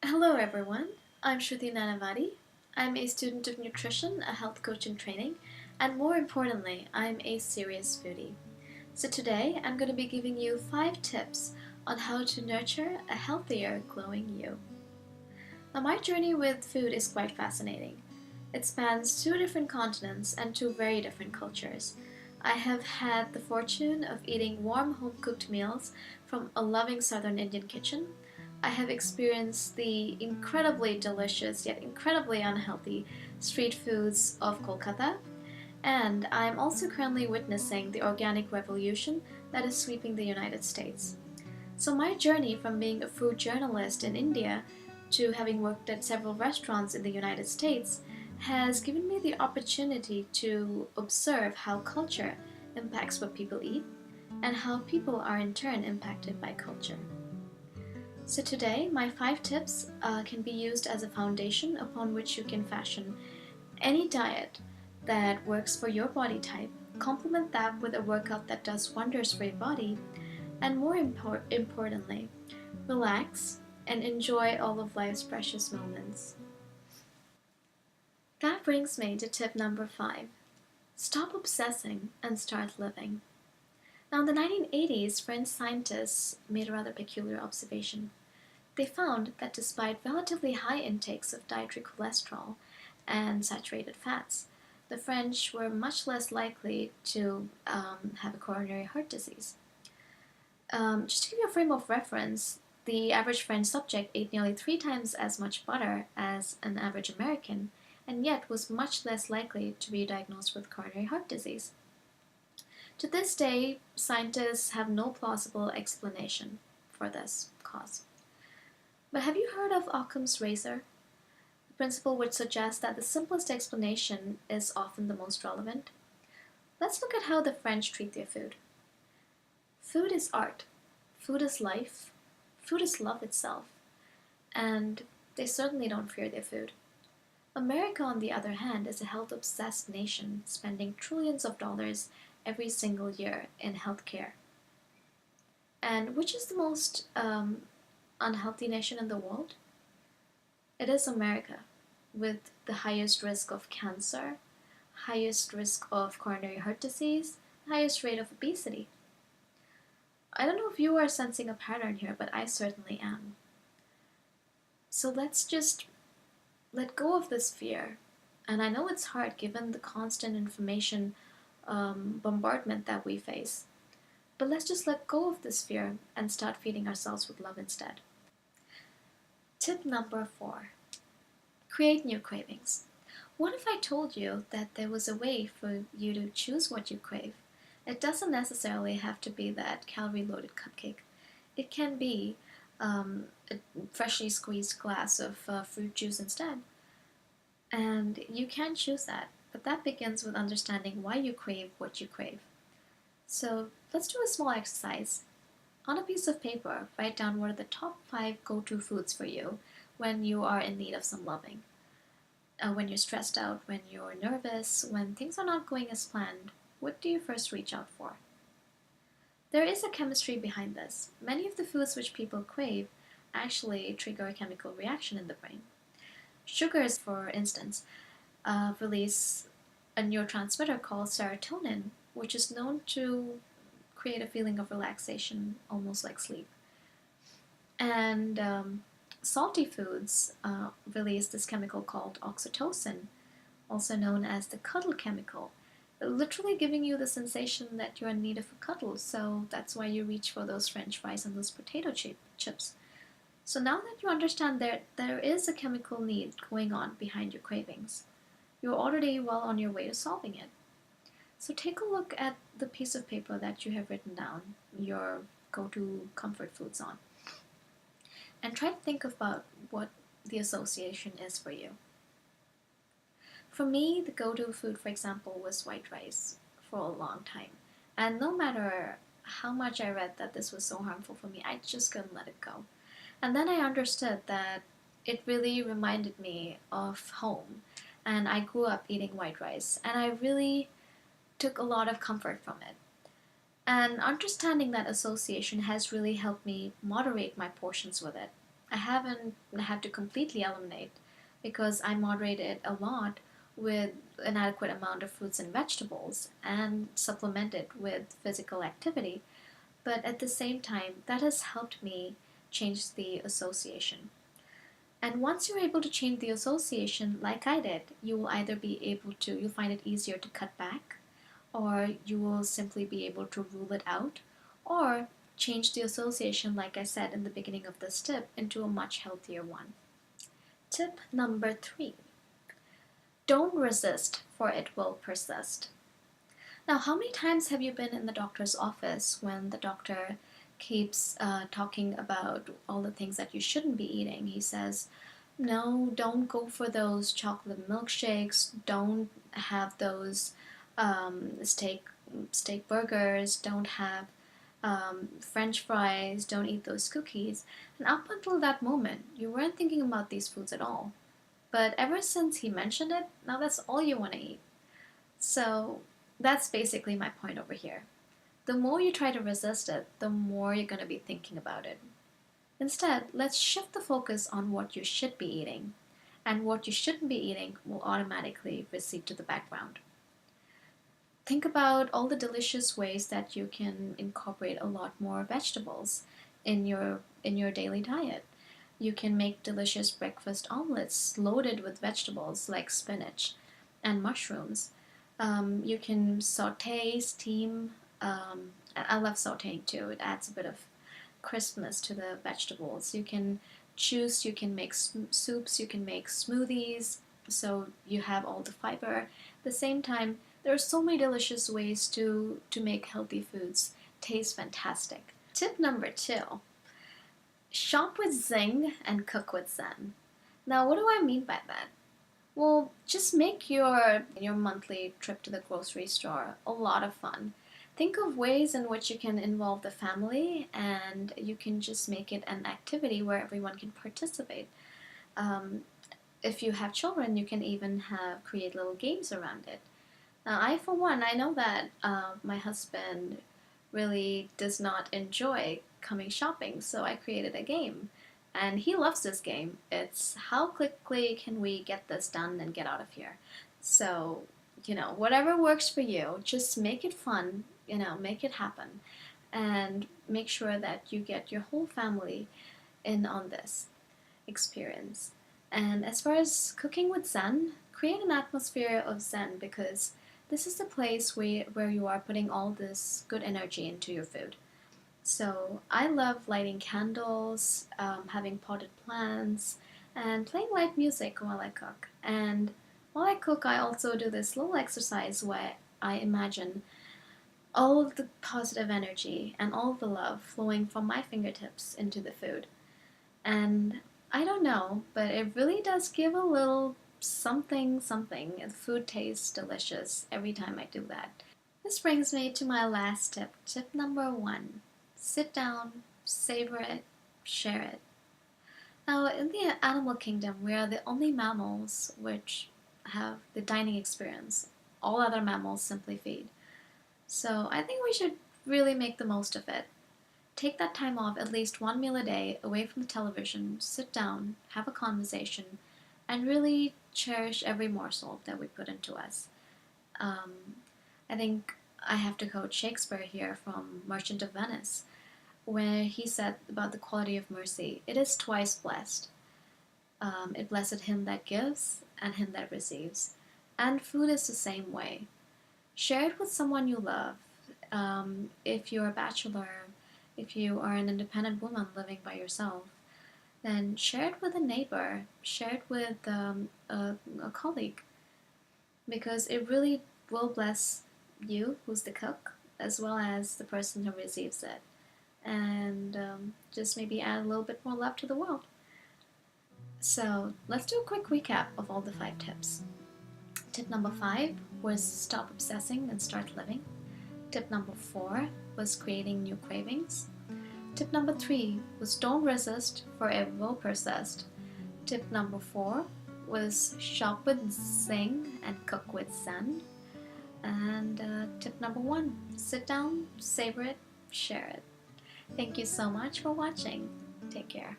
Hello everyone, I'm Shruti Nanavati. I'm a student of nutrition, a health coach in training, and more importantly, I'm a serious foodie. So today I'm going to be giving you 5 tips on how to nurture a healthier, glowing you. Now my journey with food is quite fascinating. It spans 2 different continents and 2 very different cultures. I have had the fortune of eating warm home-cooked meals from a loving southern Indian kitchen. I have experienced the incredibly delicious yet incredibly unhealthy street foods of Kolkata, and I'm also currently witnessing the organic revolution that is sweeping the United States. So my journey from being a food journalist in India to having worked at several restaurants in the United States has given me the opportunity to observe how culture impacts what people eat and how people are in turn impacted by culture. So today, my 5 tips can be used as a foundation upon which you can fashion any diet that works for your body type, complement that with a workout that does wonders for your body, and more importantly, relax and enjoy all of life's precious moments. That brings me to tip number 5. Stop obsessing and start living. Now, in the 1980s, French scientists made a rather peculiar observation. They found that despite relatively high intakes of dietary cholesterol and saturated fats, the French were much less likely to have a coronary heart disease. Just to give you a frame of reference, the average French subject ate nearly 3 times as much butter as an average American, and yet was much less likely to be diagnosed with coronary heart disease. To this day, scientists have no plausible explanation for this cause. But have you heard of Occam's razor? The principle which suggests that the simplest explanation is often the most relevant. Let's look at how the French treat their food. Food is art. Food is life. Food is love itself. And they certainly don't fear their food. America, on the other hand, is a health-obsessed nation spending trillions of dollars every single year in healthcare. And which is the most unhealthy nation in the world? It is America, with the highest risk of cancer, highest risk of coronary heart disease, highest rate of obesity. I don't know if you are sensing a pattern here, but I certainly am. So let's just let go of this fear. And I know it's hard given the constant information bombardment that we face. But let's just let go of this fear and start feeding ourselves with love instead. Tip number 4. Create new cravings. What if I told you that there was a way for you to choose what you crave? It doesn't necessarily have to be that calorie-loaded cupcake. It can be a freshly squeezed glass of fruit juice instead. And you can choose that, but that begins with understanding why you crave what you crave. So let's do a small exercise. On a piece of paper, write down what are the top 5 go-to foods for you when you are in need of some loving. When you're stressed out, when you're nervous, when things are not going as planned, what do you first reach out for? There is a chemistry behind this. Many of the foods which people crave actually trigger a chemical reaction in the brain. Sugars, for instance, release a neurotransmitter called serotonin, which is known to create a feeling of relaxation, almost like sleep. And salty foods release this chemical called oxytocin, also known as the cuddle chemical, literally giving you the sensation that you're in need of a cuddle, so that's why you reach for those French fries and those potato chips. So now that you understand that there is a chemical need going on behind your cravings, you're already well on your way to solving it. So take a look at the piece of paper that you have written down your go-to comfort foods on, and try to think about what the association is for you. For me, the go-to food, for example, was white rice for a long time. And no matter how much I read that this was so harmful for me, I just couldn't let it go. And then I understood that it really reminded me of home. And I grew up eating white rice, and I really took a lot of comfort from it. And understanding that association has really helped me moderate my portions with it. I haven't had to completely eliminate because I moderate it a lot with an adequate amount of fruits and vegetables and supplement it with physical activity. But at the same time, that has helped me change the association. And once you're able to change the association, like I did, you will either be able to, you'll find it easier to cut back, or you will simply be able to rule it out, or change the association, like I said in the beginning of this tip, into a much healthier one. Tip number 3, don't resist, for it will persist. Now, how many times have you been in the doctor's office when the doctor keeps talking about all the things that you shouldn't be eating? He says, no, don't go for those chocolate milkshakes, don't have those steak burgers, don't have French fries, don't eat those cookies. And up until that moment, you weren't thinking about these foods at all. But ever since he mentioned it, now that's all you want to eat. So that's basically my point over here. The more you try to resist it, the more you're going to be thinking about it. Instead, let's shift the focus on what you should be eating, and what you shouldn't be eating will automatically recede to the background. Think about all the delicious ways that you can incorporate a lot more vegetables in your daily diet. You can make delicious breakfast omelets loaded with vegetables like spinach and mushrooms. You can saute, steam. I love sauteing too. It adds a bit of crispness to the vegetables. You can juice, you can make soups, you can make smoothies, so you have all the fiber. At the same time, there are so many delicious ways to make healthy foods taste fantastic. Tip number 2, shop with zing and cook with zen. Now, what do I mean by that? Well, just make your monthly trip to the grocery store a lot of fun. Think of ways in which you can involve the family, and you can just make it an activity where everyone can participate. Um, if you have children, you can even create little games around it. For one, I know that my husband really does not enjoy coming shopping, so I created a game. And he loves this game. It's how quickly can we get this done and get out of here? So, whatever works for you, just make it fun, make it happen. And make sure that you get your whole family in on this experience. And as far as cooking with Zen, create an atmosphere of Zen, because this is the place where you are putting all this good energy into your food. So I love lighting candles, having potted plants, and playing light music while I cook. And while I cook, I also do this little exercise where I imagine all of the positive energy and all of the love flowing from my fingertips into the food. And I don't know, but it really does give a little something something. The food tastes delicious every time I do that. This brings me to my last tip. Tip number 1. Sit down, savor it, share it. Now, in the animal kingdom, we are the only mammals which have the dining experience. All other mammals simply feed. So I think we should really make the most of it. Take that time off, at least one meal a day, away from the television, sit down, have a conversation, and really cherish every morsel that we put into us. I think I have to quote Shakespeare here from Merchant of Venice, where he said about the quality of mercy, it is twice blessed. It blessed him that gives and him that receives. And food is the same way. Share it with someone you love. If you're a bachelor, if you are an independent woman living by yourself, then share it with a neighbor, share it with a colleague, because it really will bless you, who's the cook, as well as the person who receives it. And just maybe add a little bit more love to the world. So let's do a quick recap of all the 5 tips. Tip number 5 was stop obsessing and start living. Tip number 4 was creating new cravings. Tip number 3 was don't resist, for it will persist. Tip number 4 was shop with Zing and cook with Zen. And tip number 1, sit down, savor it, share it. Thank you so much for watching. Take care.